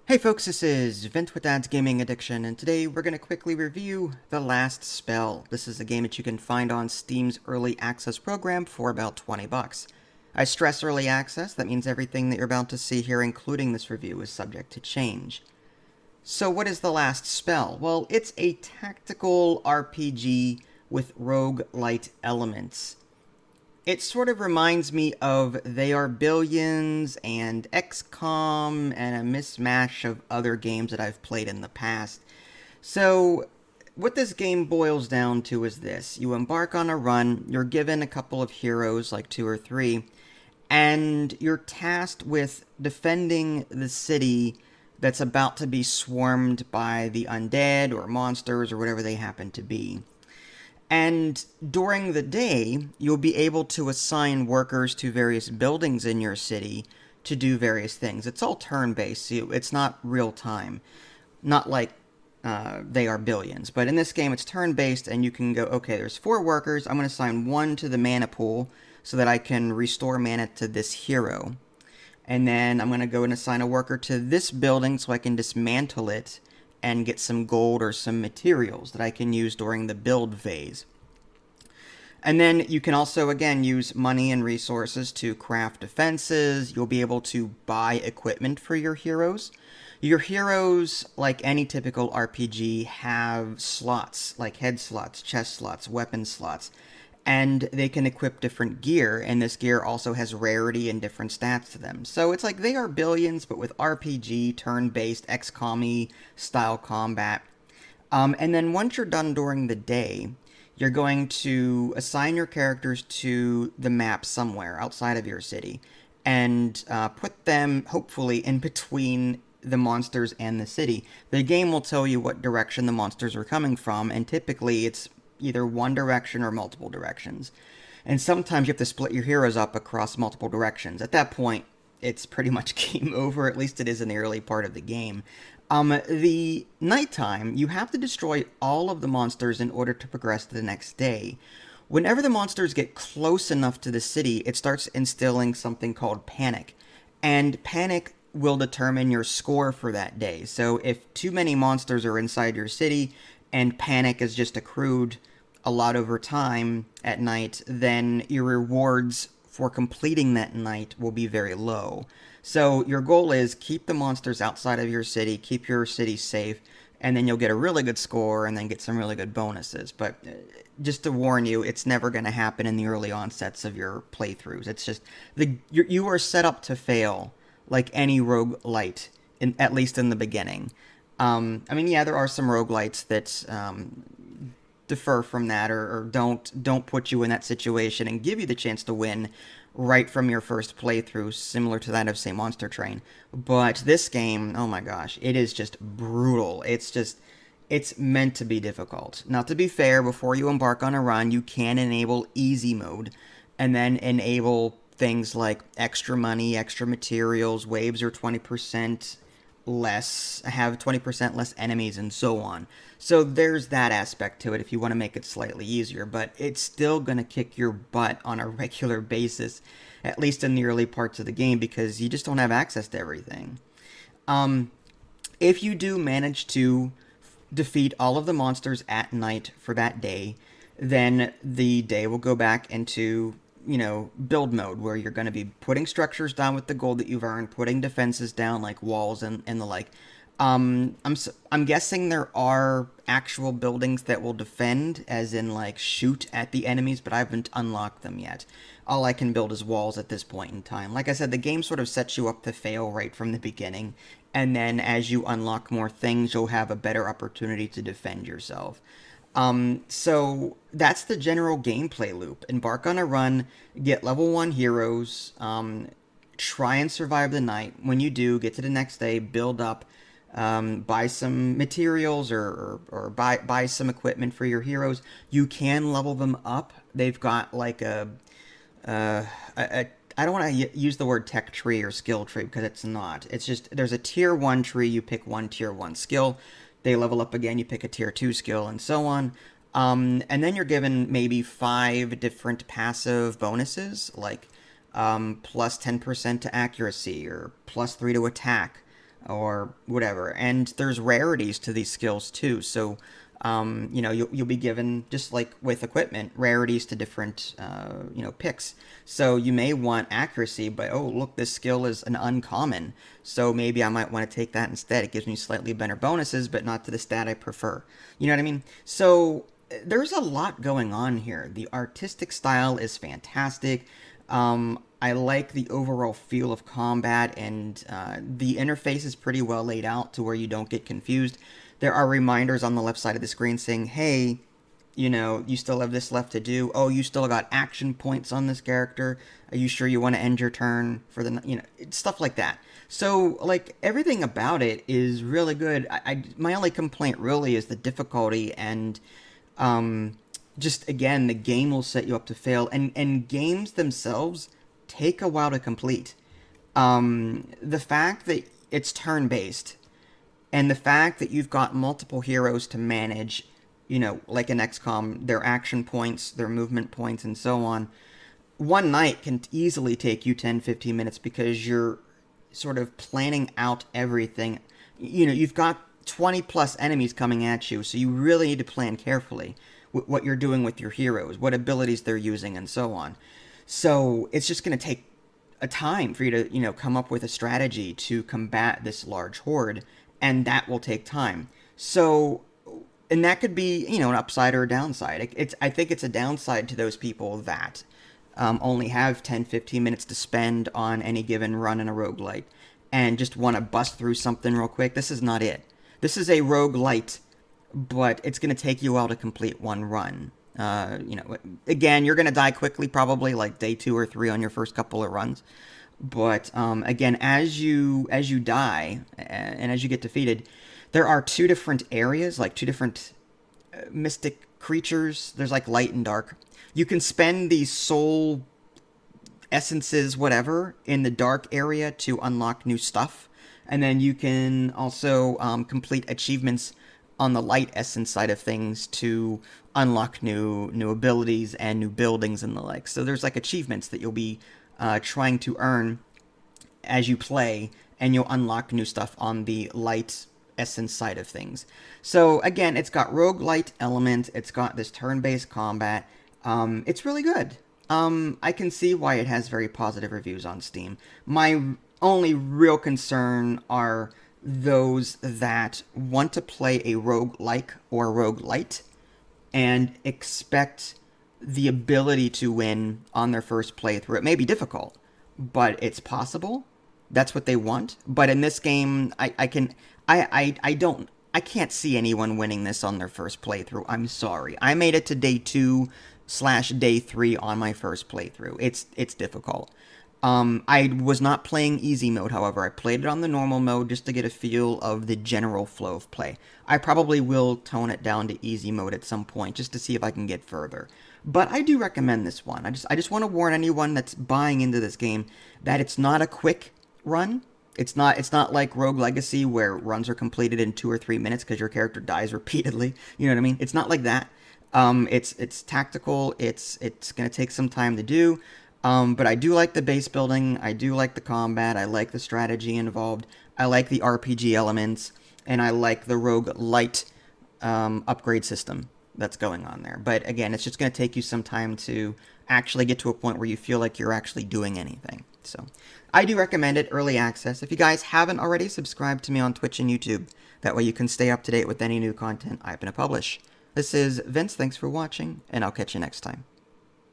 Hey folks, this is Vint with Dad's Gaming Addiction, and today we're going to quickly review The Last Spell. This is a game that you can find on Steam's Early Access program for about 20 bucks. I stress early access, that means everything that you're about to see here, including this review, is subject to change. So what is The Last Spell? Well, it's a tactical RPG with roguelite elements. It sort of reminds me of They Are Billions and XCOM and a mismatch of other games that I've played in the past. So, what this game boils down to is this: you embark on a run, you're given a couple of heroes, like two or three, and you're tasked with defending the city that's about to be swarmed by the undead or monsters or whatever they happen to be. And during the day, you'll be able to assign workers to various buildings in your city to do various things. It's all turn based, so it's not real time. Not like They Are Billions. But in this game, it's turn based, and you can go, okay, there's four workers. I'm going to assign one to the mana pool so that I can restore mana to this hero. And then I'm going to go and assign a worker to this building so I can dismantle it and get some gold or some materials that I can use during the build phase. And then you can also, again, use money and resources to craft defenses. You'll be able to buy equipment for your heroes. Your heroes, like any typical RPG, have slots, like head slots, chest slots, weapon slots, and they can equip different gear, and this gear also has rarity and different stats to them. So it's like They Are Billions, but with RPG, turn-based, XCOM-y style combat. And then once you're done during the day, you're going to assign your characters to the map somewhere outside of your city and put them, hopefully, in between the monsters and the city. The game will tell you what direction the monsters are coming from, and typically it's either one direction or multiple directions. And sometimes you have to split your heroes up across multiple directions. At that point, it's pretty much game over, at least it is in the early part of the game. The nighttime, you have to destroy all of the monsters in order to progress to the next day. Whenever the monsters get close enough to the city, it starts instilling something called panic. And panic will determine your score for that day. So if too many monsters are inside your city and panic is just accrued a lot over time at night, then your rewards for completing that night will be very low. So your goal is keep the monsters outside of your city, keep your city safe, and then you'll get a really good score and then get some really good bonuses. But just to warn you, it's never going to happen in the early onsets of your playthroughs. It's just you are set up to fail like any roguelite, at least in the beginning. I mean, yeah, there are some roguelites that defer from that or don't put you in that situation and give you the chance to win right from your first playthrough, similar to that of, say, Monster Train. But this game, oh my gosh, it is just brutal. It's meant to be difficult. Now, to be fair, before you embark on a run, you can enable easy mode and then enable things like extra money, extra materials, waves are 20% less, have 20% less enemies, and so on. So there's that aspect to it if you want to make it slightly easier, but it's still going to kick your butt on a regular basis, at least in the early parts of the game, because you just don't have access to everything. Um, if you do manage to defeat all of the monsters at night for that day, then the day will go back into build mode where you're going to be putting structures down with the gold that you've earned, putting defenses down like walls and the like. I'm guessing there are actual buildings that will defend, as in like shoot at the enemies, but I haven't unlocked them yet. All I can build is walls at this point in time. Like I said, the game sort of sets you up to fail right from the beginning, and then as you unlock more things, you'll have a better opportunity to defend yourself. So that's the general gameplay loop. Embark on a run, get level 1 heroes, try and survive the night. When you do, get to the next day, build up, buy some materials or buy some equipment for your heroes. You can level them up. They've got like uh, a I don't want to use the word tech tree or skill tree because it's not. It's just there's a tier 1 tree, you pick one tier 1 skill. They level up again, you pick a tier 2 skill, and so on. And then you're given maybe 5 different passive bonuses, like plus 10% to accuracy, or plus 3 to attack, or whatever. And there's rarities to these skills too. So, you'll be given, just like with equipment, rarities to different, picks. So you may want accuracy, but oh, look, this skill is an uncommon. So maybe I might want to take that instead. It gives me slightly better bonuses, but not to the stat I prefer. You know what I mean? So there's a lot going on here. The artistic style is fantastic. I like the overall feel of combat, and the interface is pretty well laid out to where you don't get confused. There are reminders on the left side of the screen saying, hey, you still have this left to do. Oh, you still got action points on this character. Are you sure you want to end your turn for stuff like that. So, like, everything about it is really good. My only complaint really is the difficulty, and just, again, the game will set you up to fail. And games themselves take a while to complete. The fact that it's turn-based, and the fact that you've got multiple heroes to manage, like in XCOM, their action points, their movement points, and so on, one night can easily take you 10-15 minutes because you're sort of planning out everything. You've got 20 plus enemies coming at you, so you really need to plan carefully what you're doing with your heroes, what abilities they're using, and so on. So it's just going to take a time for you to, come up with a strategy to combat this large horde, and that will take time. So, and that could be, an upside or a downside. I think it's a downside to those people that only have 10-15 minutes to spend on any given run in a roguelite and just want to bust through something real quick. This is not it. This is a roguelite, but it's going to take you a while to complete one run. Again, you're going to die quickly, probably like day 2 or 3 on your first couple of runs. But again, as you die and as you get defeated, there are 2 different areas, like 2 different mystic creatures. There's like light and dark. You can spend these soul essences, whatever, in the dark area to unlock new stuff. And then you can also complete achievements on the light essence side of things to unlock new abilities and new buildings and the like. So there's like achievements that you'll be trying to earn as you play, and you'll unlock new stuff on the light essence side of things. So again, it's got roguelite element, it's got this turn-based combat. It's really good. I can see why it has very positive reviews on Steam. My only real concern are those that want to play a roguelike or roguelite and expect the ability to win on their first playthrough. It may be difficult, but it's possible. That's what they want. But in this game, I can't see anyone winning this on their first playthrough. I'm sorry. I made it to day 2/day 3 on my first playthrough. It's difficult. I was not playing easy mode, however. I played it on the normal mode just to get a feel of the general flow of play. I probably will tone it down to easy mode at some point just to see if I can get further. But I do recommend this one. I just want to warn anyone that's buying into this game that it's not a quick run. It's not like Rogue Legacy where runs are completed in 2 or 3 minutes because your character dies repeatedly. You know what I mean? It's not like that. It's tactical. It's going to take some time to do. But I do like the base building. I do like the combat. I like the strategy involved. I like the RPG elements, and I like the roguelite upgrade system that's going on there. But again, it's just going to take you some time to actually get to a point where you feel like you're actually doing anything. So I do recommend it, early access. If you guys haven't already, subscribe to me on Twitch and YouTube. That way you can stay up to date with any new content I'm going to publish. This is Vince, thanks for watching, and I'll catch you next time.